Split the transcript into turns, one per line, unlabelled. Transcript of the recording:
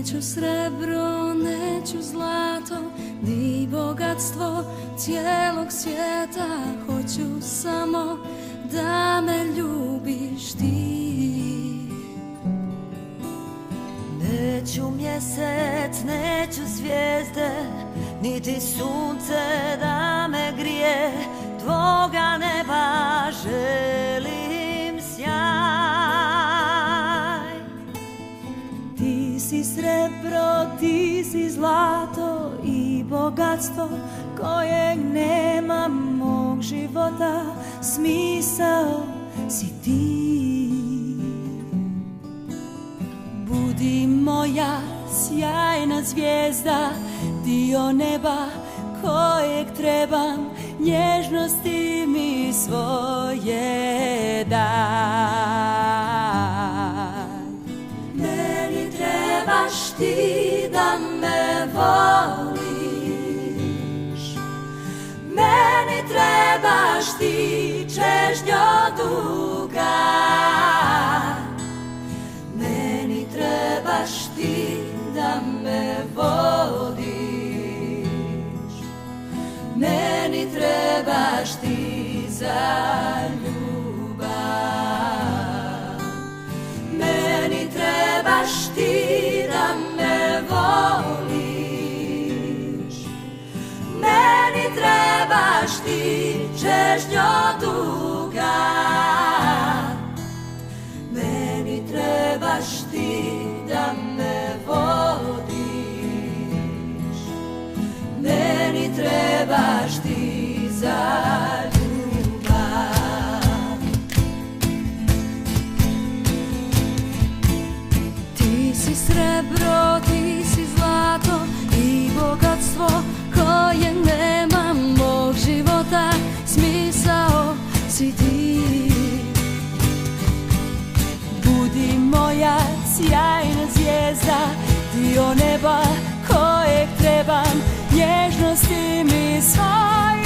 Neću srebro, neću zlato, ni bogatstvo cijelog svijeta. Hoću samo da me ljubiš ti.
Neću mjesec, neću zvijezde, niti sunce da me grije. Tvoga neba želim sjaj.
Ti si srebro, ti si zlato i bogatstvo kojeg nema mog života. Smisao si ti. Budi moja sjajna zvijezda, dio neba kojeg trebam, nježnosti mi svoje daj. Meni trebaš ti da me voliš, meni trebaš ti čežnjo duga, meni trebaš ti da me vodiš, meni trebaš ti za ljubav, meni trebaš ti da me voliš, meni trebaš ti čežnjo duga, meni trebaš ti da me vodiš, meni trebaš ti za ljubav. Ti si srebro, ti si zlato i bogatstvo koje nema mog života. Smisao si ti. Budi moja sjajna zvijezda, dio neba kojeg trebam, nježnosti mi svoje